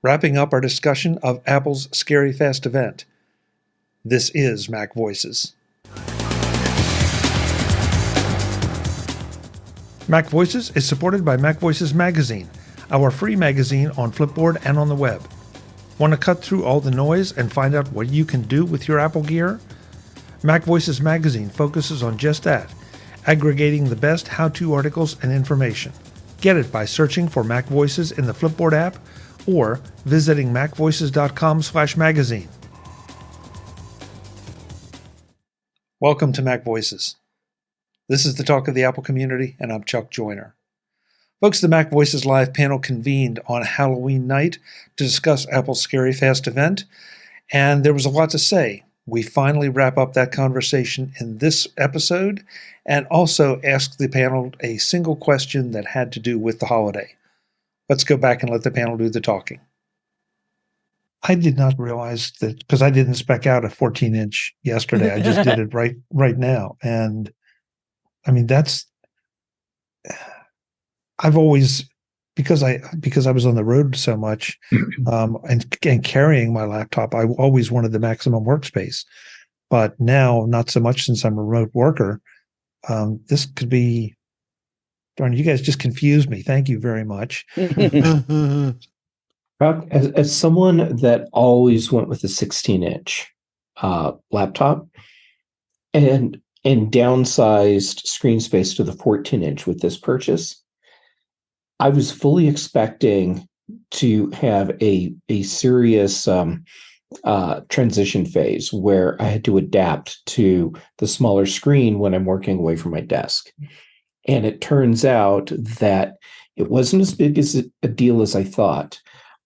wrapping up our discussion of Apple's Scary Fast event. This is Mac Voices. Mac Voices is supported by MacVoices Magazine, our free magazine on Flipboard and on the web. Want to cut through all the noise and find out what you can do with your Apple gear? MacVoices Magazine focuses on just that, aggregating the best how-to articles and information. Get it by searching for Mac Voices in the Flipboard app or visiting macvoices.com/magazine. Welcome to Mac Voices. This is the talk of the Apple community, and I'm Chuck Joyner. Folks, the Mac Voices Live panel convened on Halloween night to discuss Apple's Scary Fast event, and there was a lot to say. We finally wrap up that conversation in this episode and also ask the panel a single question that had to do with the holiday. Let's go back and let the panel do the talking. I did not realize that, because I didn't spec out a 14-inch yesterday. I just did it right now. And I mean, I've always, because I was on the road so much and carrying my laptop, I always wanted the maximum workspace. But now, not so much since I'm a remote worker. This could be, darn, you guys just confused me. Thank you very much. As someone that always went with a 16-inch laptop and downsized screen space to the 14-inch with this purchase, I was fully expecting to have a serious transition phase where I had to adapt to the smaller screen when I'm working away from my desk. And it turns out that it wasn't as big as a deal as I thought.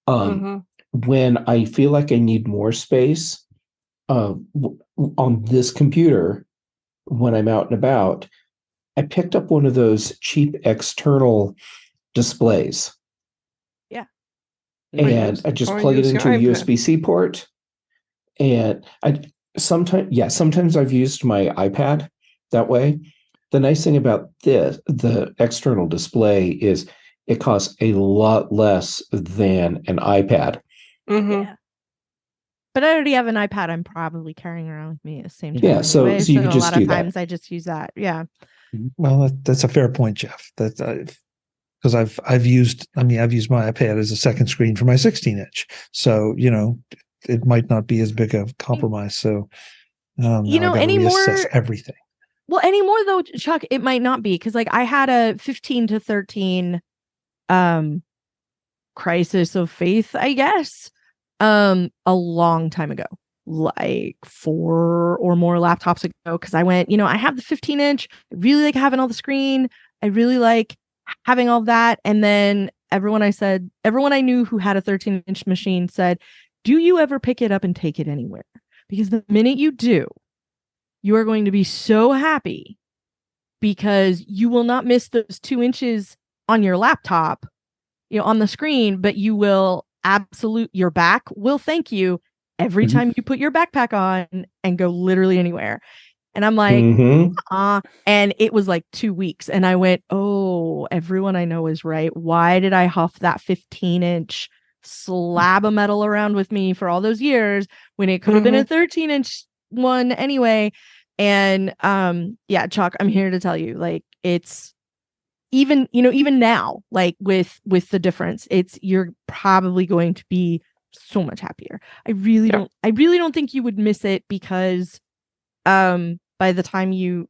When I feel like I need more space on this computer, when I'm out and about, I picked up one of those cheap external displays. Yeah. And I just plug it into a USB-C port. And sometimes I've used my iPad that way. The nice thing about the external display is it costs a lot less than an iPad. Yeah. But I already have an iPad I'm probably carrying around with me at the same time. Yeah, so you could just do that. A lot of times I just use that. Yeah. Well, that's a fair point, Jeff. Because I've used my iPad as a second screen for my 16-inch. So, it might not be as big a compromise. So, anymore, reassess everything. Well, anymore though, Chuck, it might not be, because I had a 15 to 13 crisis of faith, I guess, a long time ago, like 4 or more laptops ago, because I went, I have the 15-inch, I really like having all the screen, I really like having all that. And then everyone I knew who had a 13-inch machine said, do you ever pick it up and take it anywhere? Because the minute you do, you are going to be so happy, because you will not miss those 2 inches on your laptop, on the screen, but you will your back will thank you every time you put your backpack on and go literally anywhere. And I'm like, and it was like 2 weeks. And I went, oh, everyone I know is right. Why did I huff that 15-inch slab of metal around with me for all those years when it could have been a 13-inch one anyway? And Chuck, I'm here to tell you, like, it's even now, like with the difference, you're probably going to be so much happier. I really don't think you would miss it, because by the time you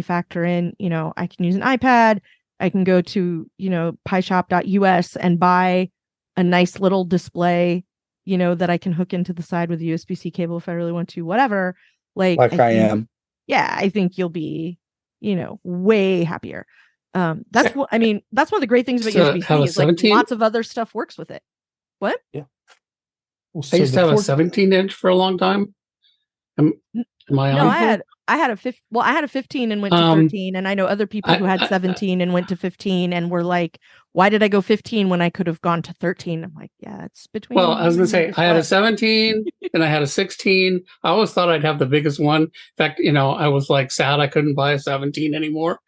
factor in, I can use an iPad, I can go to, pieshop.us and buy a nice little display, that I can hook into the side with a USB-C cable if I really want to, whatever. Like I am. Yeah, I think you'll be, way happier. That's one of the great things about USB-C is like lots of other stuff works with it. What? Yeah. Well, I used to have a 17-inch for a long time. Am I on? No, I had a 15 and went to 13, and I know other people who had 17 and went to 15 and were like, why did I go 15 when I could have gone to 13? I'm like, yeah, it's between. Well, I was going to say, I had a 17 and I had a 16. I always thought I'd have the biggest one. In fact, I was like sad I couldn't buy a 17 anymore.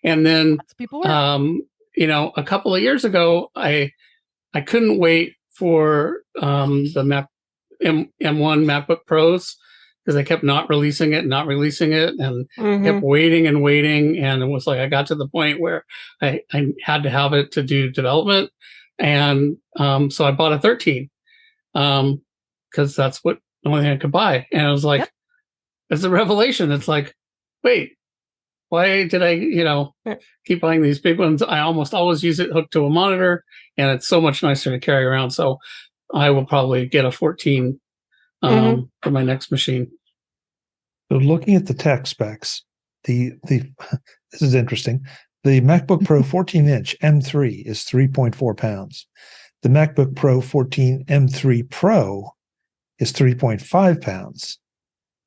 And then, a couple of years ago, I couldn't wait for the Mac M1 MacBook Pros because I kept not releasing it, and kept waiting and waiting. And it was like I got to the point where I had to have it to do development. And so I bought a 13 because that's the only thing I could buy. And it was like, it's a revelation. It's like, wait, why did I, keep buying these big ones? I almost always use it hooked to a monitor, and it's so much nicer to carry around. So I will probably get a 14 for my next machine. So looking at the tech specs, this is interesting. The MacBook Pro 14-inch M3 is 3.4 pounds. The MacBook Pro 14 M3 Pro is 3.5 pounds.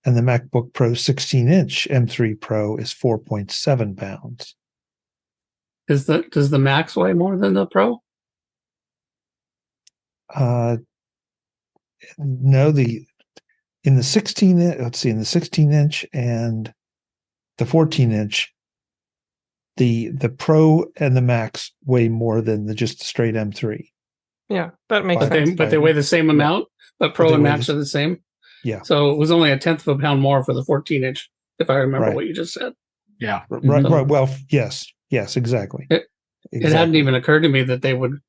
And the MacBook Pro 16-inch M3 Pro is 4.7 pounds. Does the Max weigh more than the Pro? No, in the 16-inch and the 14-inch, the Pro and the Max weigh more than just the straight M3. Yeah, that makes sense. But they weigh the same amount. But Pro and Max are the same. Yeah. So it was only a tenth of a pound more for the 14-inch, if I remember what you just said. Yeah. Right. Well, yes, exactly. It hadn't even occurred to me that they would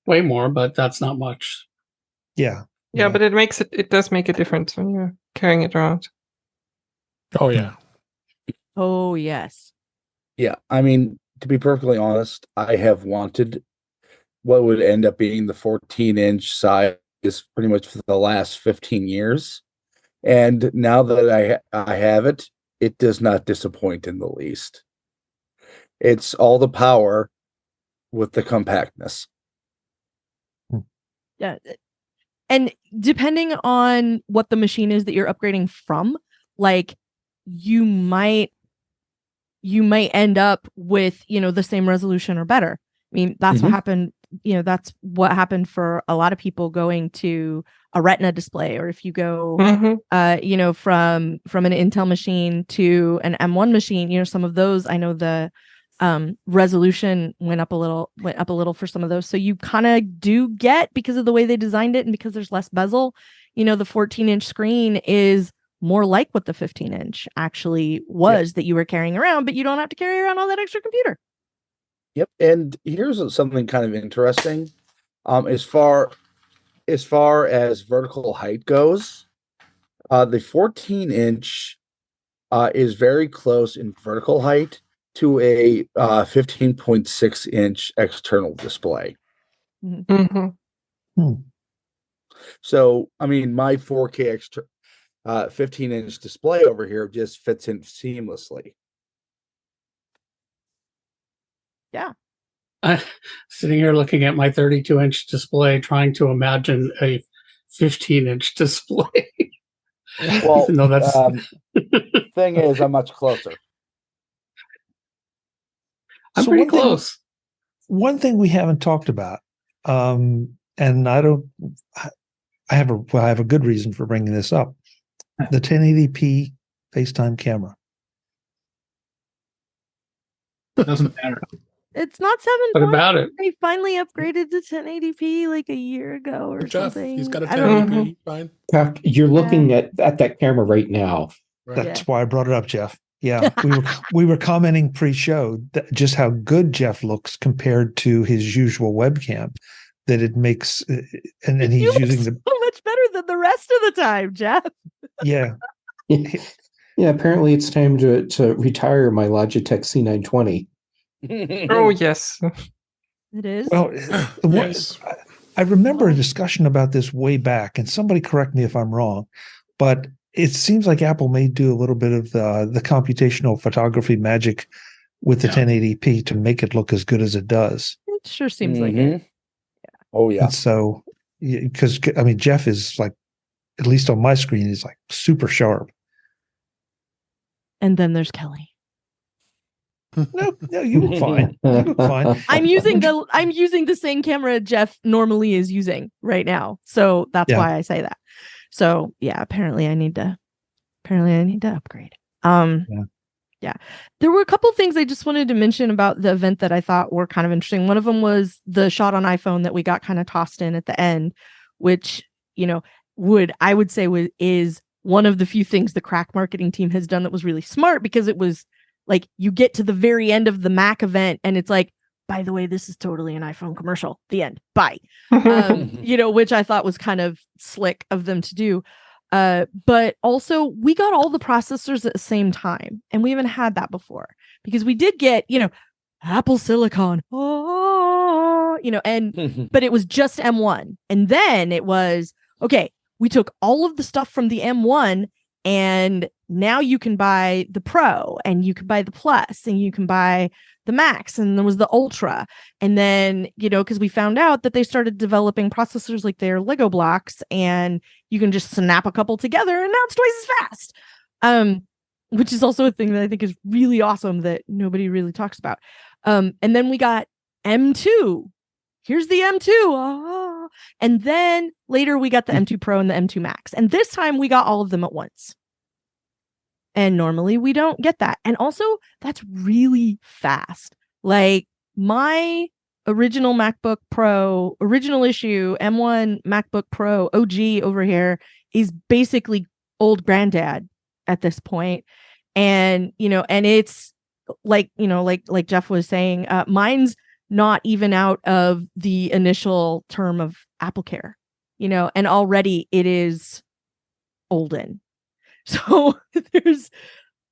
weigh more, but that's not much. Yeah. Yeah, but it does make a difference when you're carrying it around. Oh, yeah. Oh, yes. Yeah. I mean, to be perfectly honest, I have wanted what would end up being the 14-inch size pretty much for the last 15 years. And now that I have it, it does not disappoint in the least. It's all the power with the compactness. Yeah. And depending on what the machine is that you're upgrading from, like you might end up with, the same resolution or better. I mean, that's what happened. That's what happened for a lot of people going to a Retina display, or if you go, from an Intel machine to an M1 machine, some of those, I know the resolution went up a little for some of those. So you kind of do get, because of the way they designed it and because there's less bezel, the 14-inch screen is more like what the 15-inch actually was that you were carrying around, but you don't have to carry around all that extra computer. Yep. And here's something kind of interesting. As far as vertical height goes, the 14-inch is very close in vertical height to a 15.6-inch external display. So, I mean, my 4K 15-inch display over here just fits in seamlessly. Yeah. Sitting here looking at my 32-inch display, trying to imagine a 15-inch display. Well, no, that's thing is, I'm much closer. I'm pretty close. One thing we haven't talked about, and I have a good reason for bringing this up: the 1080p FaceTime camera. Doesn't matter. It's not 7. What about it? They finally upgraded to 1080p like a year ago or Jeff, something. he's got a 1080p. Fine. Chuck, you're looking at that camera right now. Right. That's why I brought it up, Jeff. Yeah, we were commenting pre-show just how good Jeff looks compared to his usual webcam. That it makes, and he's using so much better than the rest of the time, Jeff. Yeah. Yeah, apparently it's time to retire my Logitech C920. Oh, yes. It is. Well, Yes. I remember a discussion about this way back, and somebody correct me if I'm wrong, but it seems like Apple may do a little bit of the computational photography magic with the 1080p to make it look as good as it does. It sure seems like it. Yeah. Oh, yeah. And so, because, I mean, Jeff is like, at least on my screen, he's like super sharp. And then there's Kelly. No, you look fine. You look fine. I'm using the same camera Jeff normally is using right now, so that's why I say that. So yeah, apparently I need to upgrade. Yeah. There were a couple things I just wanted to mention about the event that I thought were kind of interesting. One of them was the shot on iPhone that we got kind of tossed in at the end, which, I would say is one of the few things the crack marketing team has done that was really smart, because it was like, you get to the very end of the Mac event and it's like, by the way, this is totally an iPhone commercial. The end. Bye. Which I thought was kind of slick of them to do. But also we got all the processors at the same time, and we haven't had that before, because we did get, Apple Silicon, but it was just M1. And then it was, okay, we took all of the stuff from the M1, and now you can buy the Pro, and you can buy the Plus, and you can buy the Max, and there was the Ultra. And then, because we found out that they started developing processors like their Lego blocks, and you can just snap a couple together, and now it's twice as fast. Which is also a thing that I think is really awesome that nobody really talks about. And then we got M2. Here's the M2. And then later we got the M2 Pro and the M2 Max. And this time we got all of them at once. And normally we don't get that. And also, that's really fast. Like, my original MacBook Pro, original issue, M1 MacBook Pro OG over here is basically old granddad at this point. And, and it's like, like Jeff was saying, mine's not even out of the initial term of AppleCare, and already it is Bolden. So there's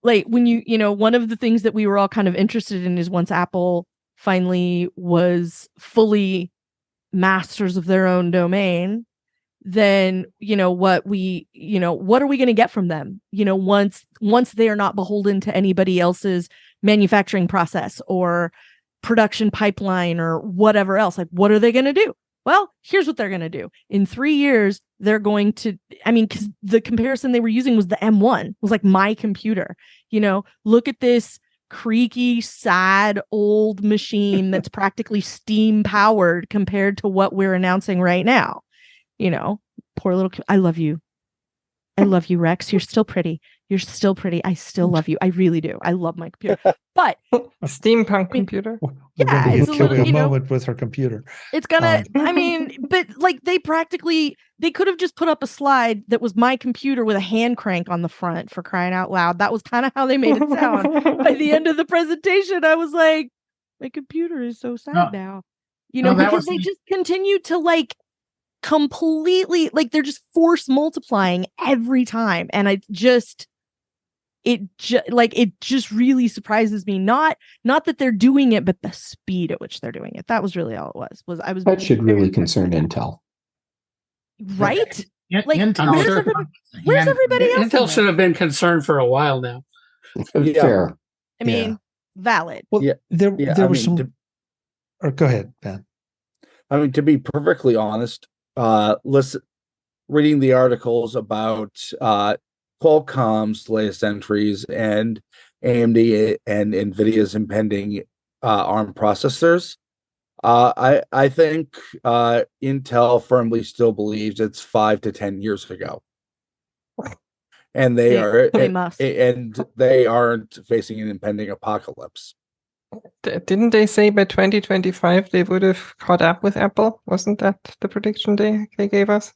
like, when one of the things that we were all kind of interested in is, once Apple finally was fully masters of their own domain, then, what are we going to get from them? Once they are not beholden to anybody else's manufacturing process or production pipeline or whatever else. Like, what are they going to do? Well, here's what they're going to do. In 3 years, they're going to, because the comparison they were using was the M1. It was like my computer. Look at this creaky, sad, old machine that's practically steam powered compared to what we're announcing right now. Poor little, I love you. I love you, Rex. You're still pretty. You're still pretty. I still love you. I really do. I love my computer. But a steampunk computer. Yeah, it's a moment with her computer. It's gonna. But like, they could have just put up a slide that was my computer with a hand crank on the front, for crying out loud. That was kind of how they made it sound. By the end of the presentation, I was like, my computer is so sad now. Because they just continue to like completely, like, they're just force multiplying every time, and it just really surprises me. Not that they're doing it, but the speed at which they're doing it. That was really all it was. That should really concern Intel, right? Like, Intel, where's everybody else? Intel should have been concerned for a while now. Fair. I mean, valid. Well, there was some. Or go ahead, Ben. To be perfectly honest, reading the articles about Qualcomm's latest entries and AMD and NVIDIA's impending ARM processors, I think Intel firmly still believes it's 5 to 10 years ago, and they must, and they aren't facing an impending apocalypse. Didn't they say by 2025 they would have caught up with Apple? Wasn't that the prediction they gave us?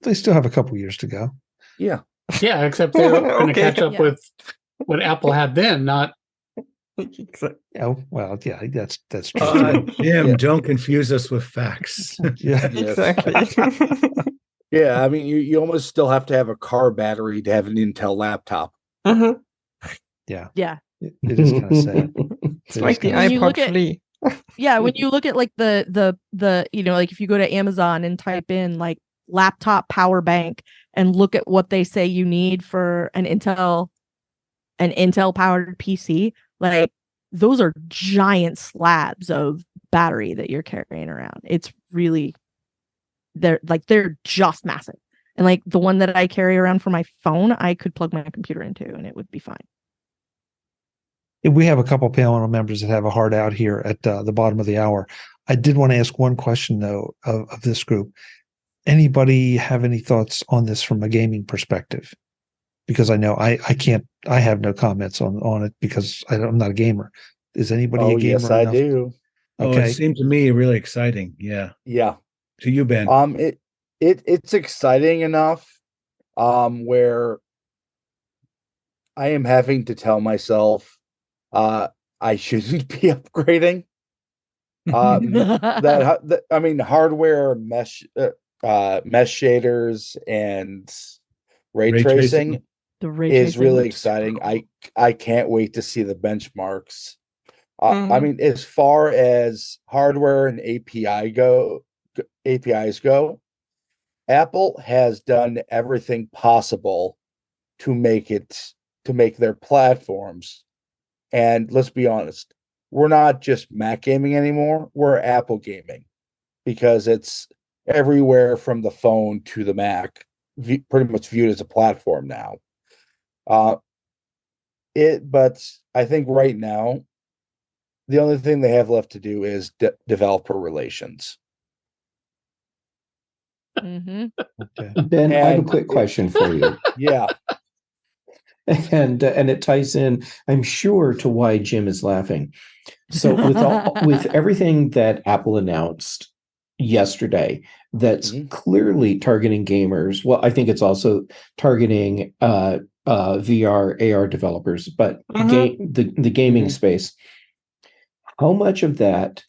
They still have a couple years to go. Yeah, except they're going to catch up with what Apple had then, not. Oh, well, yeah, that's true. Jim, don't confuse us with facts. Yeah, exactly. Yeah, you almost still have to have a car battery to have an Intel laptop. Mm-hmm. Yeah. It is kind of sad. It's like the iPod Flea. When you look at like the like, if you go to Amazon and type in like laptop power bank and look at what they say you need for an Intel powered PC, like, those are giant slabs of battery that you're carrying around. It's really, they're just massive. And like, the one that I carry around for my phone, I could plug my computer into and it would be fine. We have a couple panel members that have a hard out here at the bottom of the hour. I did want to ask one question, though, of this group. Anybody have any thoughts on this from a gaming perspective? Because I know I have no comments on it because I'm not a gamer. Is anybody a gamer? Yes, I do. Okay. It seemed to me really exciting. Yeah. Yeah. To you, Ben. it's exciting enough where I am having to tell myself I shouldn't be upgrading. I mean, hardware mesh shaders and ray tracing The ray is tracing really looks exciting. cool. I can't wait to see the benchmarks. I mean, as far as hardware and APIs go, Apple has done everything possible to make their platforms. And let's be honest, we're not just Mac gaming anymore, we're Apple gaming, because it's everywhere from the phone to the Mac, pretty much viewed as a platform now. But I think right now, the only thing they have left to do is developer relations. Mm-hmm. Okay. Ben, I have a quick question for you. Yeah. And it ties in, I'm sure, to why Jim is laughing. So with everything that Apple announced yesterday, that's clearly targeting gamers. Well, I think it's also targeting VR, AR developers, but the gaming space. How much of that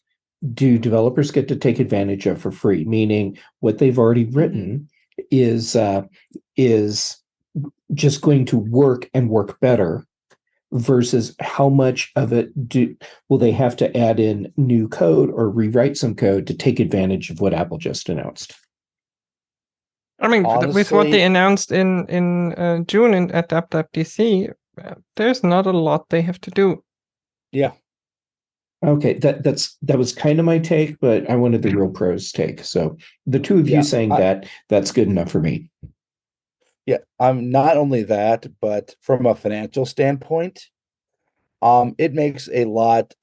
do developers get to take advantage of for free? Meaning, what they've already written is just going to work and work better, versus how much of it will they have to add in new code or rewrite some code to take advantage of what Apple just announced? I mean, honestly, with what they announced in June in Adaptation, there's not a lot they have to do. Yeah. Okay, that was kind of my take, but I wanted the real pros take. So the two of you saying that's good enough for me. Yeah, not only that, but from a financial standpoint, it makes a lot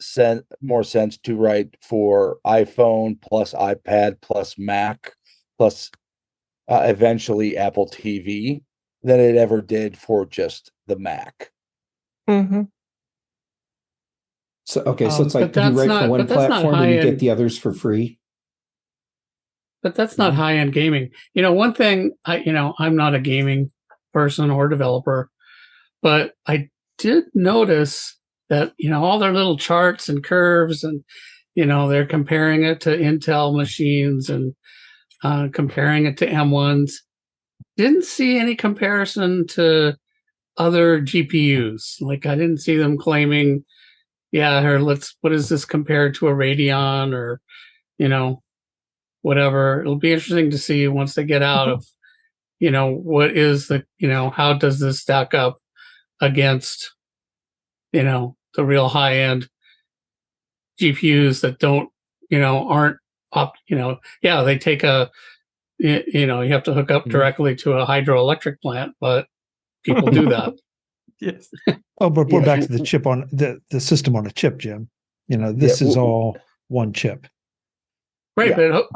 more sense to write for iPhone plus iPad plus Mac plus eventually Apple TV than it ever did for just the Mac. So it's like you write for one platform and you get the others for free. But that's not high-end gaming. One thing, I'm not a gaming person or developer, but I did notice that, all their little charts and curves and, they're comparing it to Intel machines and comparing it to M1s. Didn't see any comparison to other GPUs. Like, I didn't see them claiming, what is this compared to a Radeon or, whatever. It'll be interesting to see once they get out of, what is how does this stack up against, the real high end GPUs that don't, aren't up, they take you have to hook up directly to a hydroelectric plant, but people do that. Yes. Oh, but we're back to the chip on the system on a chip, Jim. This is all one chip. Right, but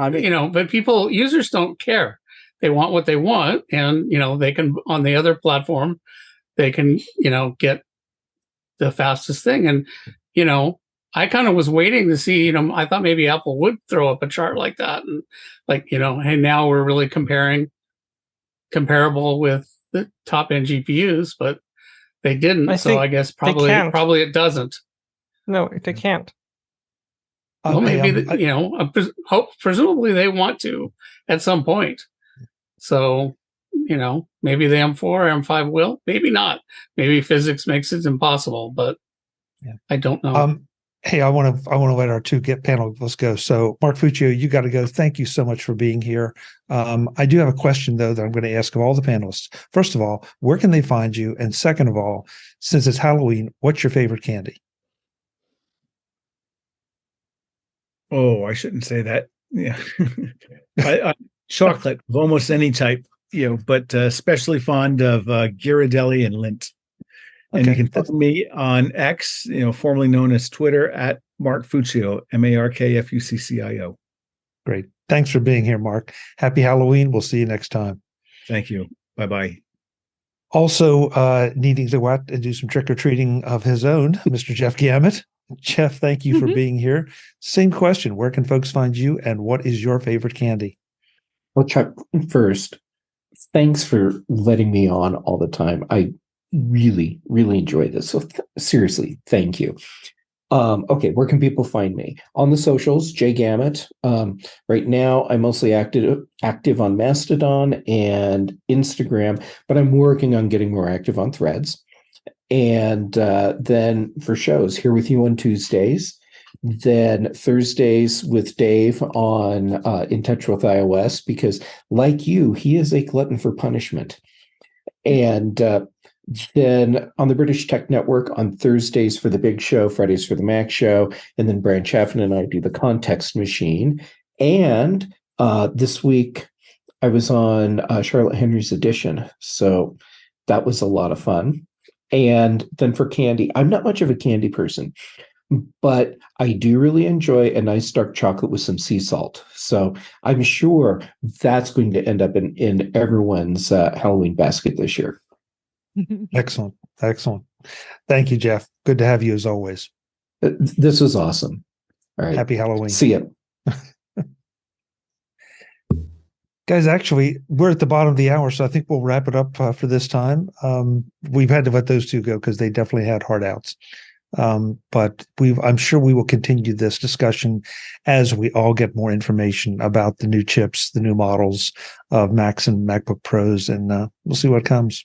but users don't care. They want what they want, and they can, on the other platform, they can get the fastest thing. And I kind of was waiting to see. I thought maybe Apple would throw up a chart like that, and hey, now we're really comparable with the top end GPUs, but they didn't. I guess probably it doesn't. No, they can't. Well, maybe presumably they want to at some point. So, maybe the M4 or M5 will, maybe not. Maybe physics makes it impossible, but I don't know. Hey, I want to let our two panelists go. So, Mark Fuccio, you got to go. Thank you so much for being here. I do have a question though that I'm going to ask of all the panelists. First of all, where can they find you? And second of all, since it's Halloween, what's your favorite candy? Oh, I shouldn't say that. Yeah. I chocolate of almost any type, but especially fond of Ghirardelli and Lindt. And you can follow me on X, formerly known as Twitter, at Mark Fuccio, MarkFuccio. Great. Thanks for being here, Mark. Happy Halloween. We'll see you next time. Thank you. Bye-bye. Also, needing to go out and do some trick-or-treating of his own, Mr. Jeff Gamet. Jeff, thank you for being here. Same question. Where can folks find you, and what is your favorite candy? Well, Chuck, first, thanks for letting me on all the time. I really, really enjoy this. So seriously, thank you. Okay, where can people find me? On the socials, Jay Gamet. Right now, I'm mostly active on Mastodon and Instagram, but I'm working on getting more active on Threads. And then for shows, here with you on Tuesdays, then Thursdays with Dave on In Touch with iOS, because like you, he is a glutton for punishment. And then on the British Tech Network on Thursdays for the Big Show, Fridays for the Mac Show, and then Brian Chaffin and I do the Context Machine. And this week I was on Charlotte Henry's Edition, so that was a lot of fun. And then for candy, I'm not much of a candy person, but I do really enjoy a nice dark chocolate with some sea salt. So I'm sure that's going to end up in everyone's Halloween basket this year. Excellent. Excellent. Thank you, Jeff. Good to have you as always. This was awesome. All right. Happy Halloween. See ya. Guys, actually, we're at the bottom of the hour, so I think we'll wrap it up for this time. We've had to let those two go because they definitely had hard outs. But I'm sure we will continue this discussion as we all get more information about the new chips, the new models of Macs and MacBook Pros, and we'll see what comes.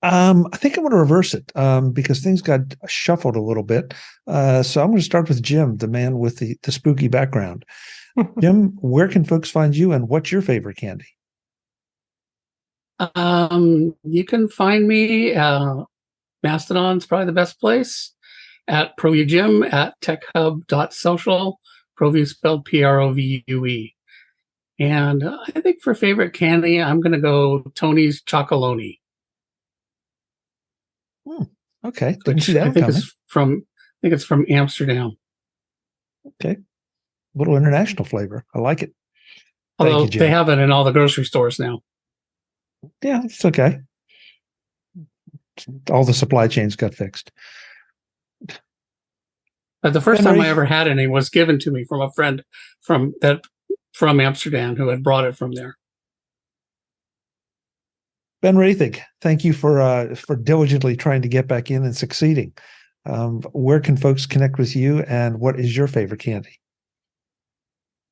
I think I'm going to reverse it because things got shuffled a little bit. So I'm going to start with Jim, the man with the spooky background. Jim, where can folks find you, and what's your favorite candy? You can find me. Mastodon's probably the best place. At ProViewJim at techhub.social. ProView spelled Provue. And I think for favorite candy, I'm going to go Tony's Chocolonely. Okay, didn't see that coming. I think it's from Amsterdam. Okay, a little international flavor. I like it. Although they have it in all the grocery stores now. Yeah, it's okay. All the supply chains got fixed. But the first time I ever had any was given to me from a friend from Amsterdam who had brought it from there. Ben Roethig, thank you for diligently trying to get back in and succeeding. Where can folks connect with you, and what is your favorite candy?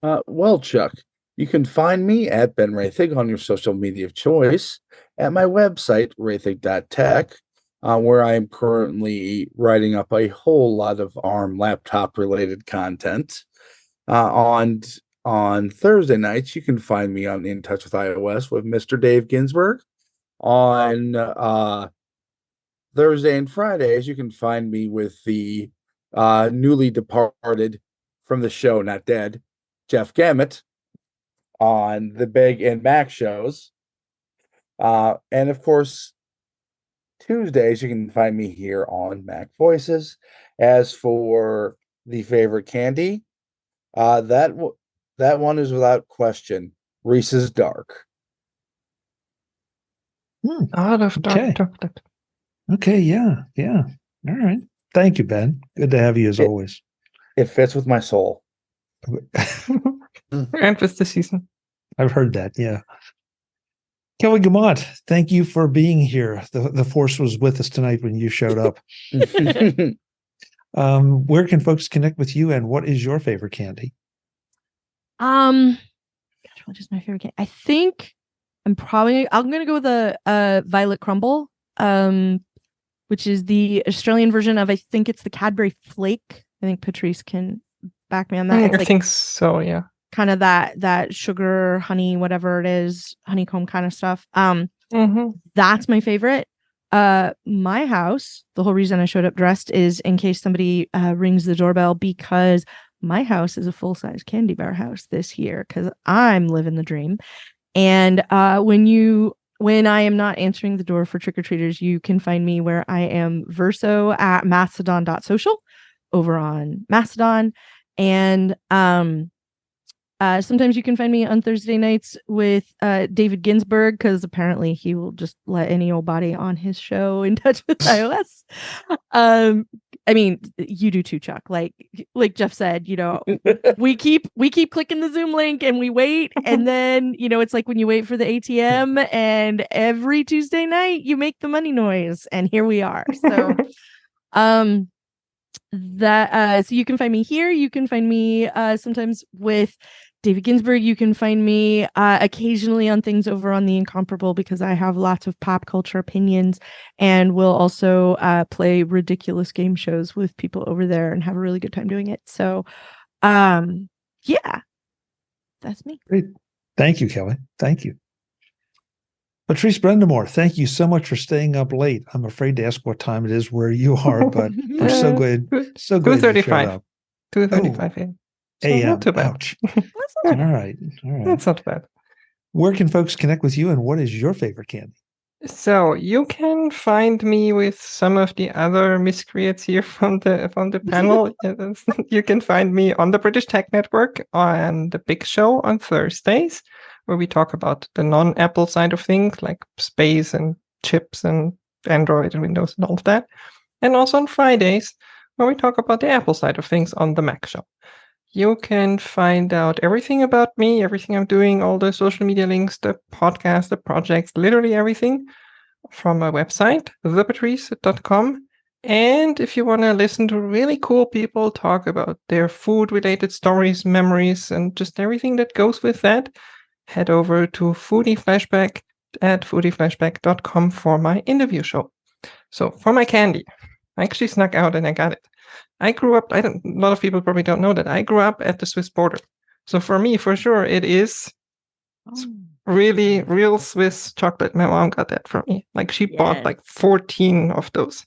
Well, Chuck, you can find me at Ben Roethig on your social media of choice, at my website, roethig.tech, where I am currently writing up a whole lot of ARM laptop-related content. On Thursday nights, you can find me on In Touch with iOS with Mr. Dave Ginsburg. On Thursday and Fridays, you can find me with the newly departed from the show, not dead, Jeff Gamet, on the Big and Mac shows. And of course, Tuesdays, you can find me here on MacVoices. As for the favorite candy, that one is without question Reese's Dark. Out of dark chocolate. Okay, yeah. All right. Thank you, Ben. Good to have you as always. It fits with my soul. And with the season. I've heard that, yeah. Kelly Guimont, thank you for being here. The force was with us tonight when you showed up. Where can folks connect with you, and what is your favorite candy? Gosh, what is my favorite candy? I think I'm going to go with a Violet Crumble, which is the Australian version of, I think it's the Cadbury Flake. I think Patrice can back me on that. I think so, yeah. Kind of that sugar, honey, whatever it is, honeycomb kind of stuff. That's my favorite. My house, the whole reason I showed up dressed is in case somebody rings the doorbell, because my house is a full-size candy bar house this year because I'm living the dream. And when I am not answering the door for trick-or-treaters, you can find me where I am verso at mastodon.social over on Mastodon. And Sometimes you can find me on Thursday nights with David Ginsburg, because apparently he will just let any old body on his show in touch with iOS. I mean, you do too, Chuck. Like Jeff said, we keep clicking the Zoom link and we wait, and then it's like when you wait for the ATM, and every Tuesday night you make the money noise, and here we are. So, so you can find me here. You can find me sometimes with David Ginsburg. You can find me occasionally on things over on The Incomparable, because I have lots of pop culture opinions, and we'll also play ridiculous game shows with people over there and have a really good time doing it. So, yeah, that's me. Great. Thank you, Kelly. Thank you. Patrice Brend'amour, thank you so much for staying up late. I'm afraid to ask what time it is where you are, but we're so glad. So glad you showed up. 2:35 a.m. So AM. not too bad. Ouch. That's not All right. That's not bad. Where can folks connect with you, and what is your favorite candy? So you can find me with some of the other miscreants here from the panel. You can find me on the British Tech Network on the Big Show on Thursdays, where we talk about the non-Apple side of things, like space and chips and Android and Windows and all of that. And also on Fridays, where we talk about the Apple side of things on the Mac Show. You can find out everything about me, everything I'm doing, all the social media links, the podcast, the projects, literally everything from my website, thepatrice.com. And if you want to listen to really cool people talk about their food-related stories, memories, and just everything that goes with that, head over to Foodie Flashback at foodieflashback.com for my interview show. So for my candy, I actually snuck out and I got it. I grew up, a lot of people probably don't know that, I grew up at the Swiss border. So for me, for sure, it is really real Swiss chocolate. My mom got that for me. Like she bought like 14 of those.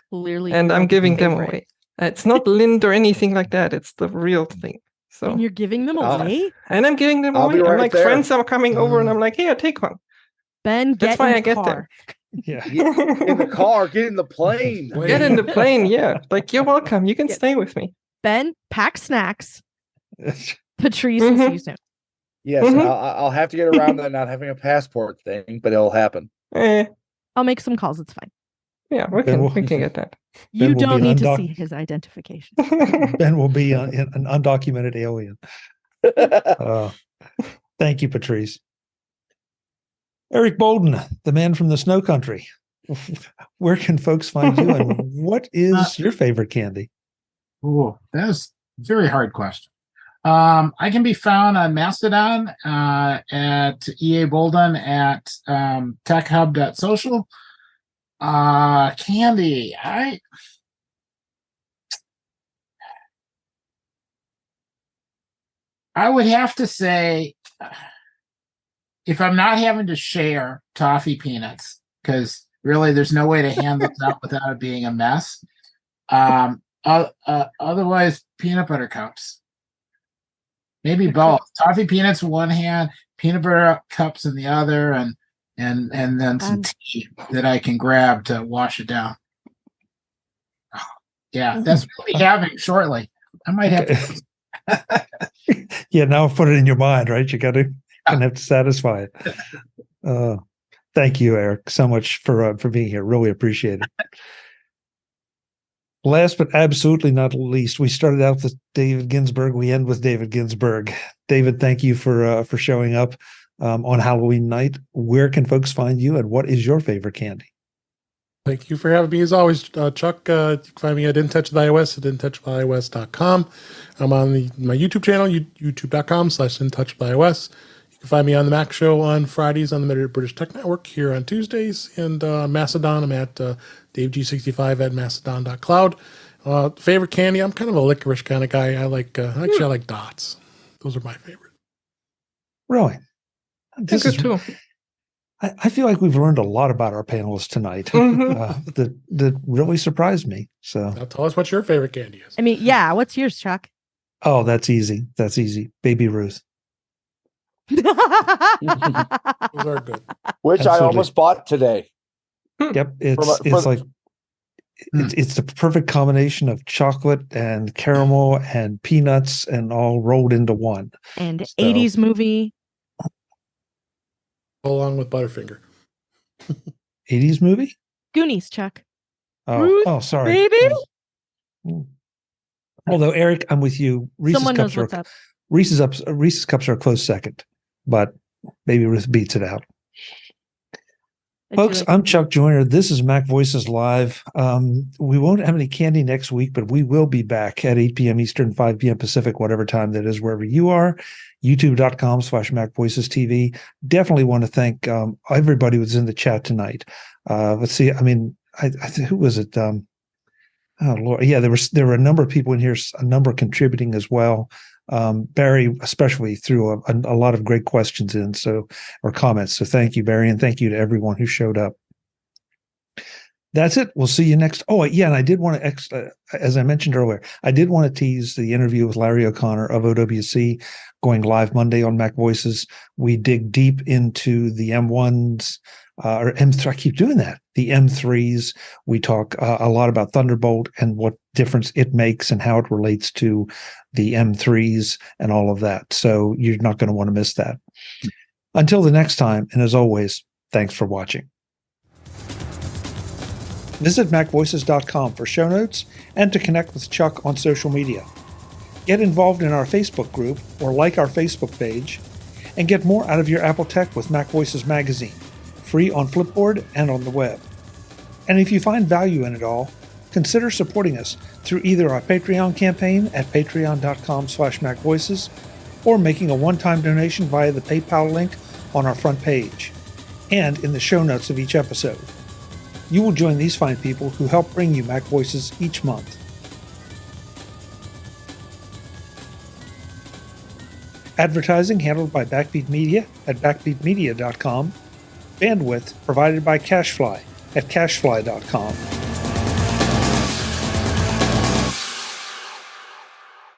Clearly. And I'm giving them away. It's not Lind or anything like that. It's the real thing. So And you're giving them away? And I'm giving them away. I'm like, friends are coming over and I'm like, hey, take one. Ben, that's why I get them. Yeah. Get in the car, get in the plane. Get in the plane, yeah. Like, you're welcome. You can stay with me. Ben, pack snacks. Patrice will see you soon. Yes, I'll have to get around that not having a passport thing, but it'll happen. I'll make some calls. It's fine. Yeah, we can get that. You don't need to see his identification. Ben will be an undocumented alien. Thank you, Patrice. Eric Bolden, the man from the snow country. Where can folks find you, and what is your favorite candy? Oh, that is a very hard question. I can be found on Mastodon at EA Bolden at techhub.social. Candy, I would have to say, if I'm not having to share, toffee peanuts, because really there's no way to hand this out without it being a mess. Otherwise, peanut butter cups. Maybe both. Toffee peanuts in one hand, peanut butter cups in the other, and then some tea that I can grab to wash it down. Yeah, that's what we'll be having shortly. I might have to. Yeah, now put it in your mind, right? You got to have to satisfy it. Thank you, Eric, so much for being here. Really appreciate it. Last but absolutely not least, we started out with David Ginsburg. We end with David Ginsburg. David, thank you for showing up on Halloween night. Where can folks find you, and what is your favorite candy? Thank you for having me as always, Chuck. You can find me at Didn't Touch the iOS at didn'ttouchtheios.com. I'm on my YouTube channel, youtube.com/didn'ttouchtheios. You can find me on the Mac Show on Fridays on the British Tech Network here on Tuesdays, and Mastodon, I'm at DaveG65 at mastodon.cloud. Favorite candy, I'm kind of a licorice kind of guy. I like dots. Those are my favorite. Really? This is too. I feel like we've learned a lot about our panelists tonight that really surprised me. So now tell us what your favorite candy is. I mean, yeah, what's yours, Chuck? Oh, that's easy. That's easy. Baby Ruth. Those are good. Which I almost bought today. Yep, it's like it's the perfect combination of chocolate and caramel and peanuts and all rolled into one. And 80s movie. Along with Butterfinger. 80s movie? Goonies, Chuck. Oh, sorry. Baby? Although, Eric, I'm with you. Someone knows what's up. Reese's Cups are a close second, but Baby Ruth beats it out. Folks, I'm Chuck Joyner. This is Mac Voices Live. We won't have any candy next week, but we will be back at 8 p.m. Eastern, 5 p.m. Pacific, whatever time that is, wherever you are. YouTube.com/MacVoicesTV. Definitely want to thank everybody who was in the chat tonight. Let's see. I mean, I who was it? Oh Lord, yeah, there were a number of people in here, a number contributing as well. Barry especially threw a lot of great questions in, or comments. So thank you, Barry, and thank you to everyone who showed up. That's it. We'll see you next. Oh, yeah, and I did want to, as I mentioned earlier, I did want to tease the interview with Larry O'Connor of OWC going live Monday on Mac Voices. We dig deep into the M1s, or M3. I keep doing that. The M3s. We talk a lot about Thunderbolt and what difference it makes and how it relates to the M3s and all of that. So you're not going to want to miss that. Until the next time, and as always, thanks for watching. Visit MacVoices.com for show notes and to connect with Chuck on social media. Get involved in our Facebook group or like our Facebook page, and get more out of your Apple tech with Mac Voices Magazine, free on Flipboard and on the web. And if you find value in it all, consider supporting us through either our Patreon campaign at patreon.com/MacVoices or making a one-time donation via the PayPal link on our front page and in the show notes of each episode. You will join these fine people who help bring you Mac Voices each month. Advertising handled by Backbeat Media at backbeatmedia.com. Bandwidth provided by CashFly at cashfly.com.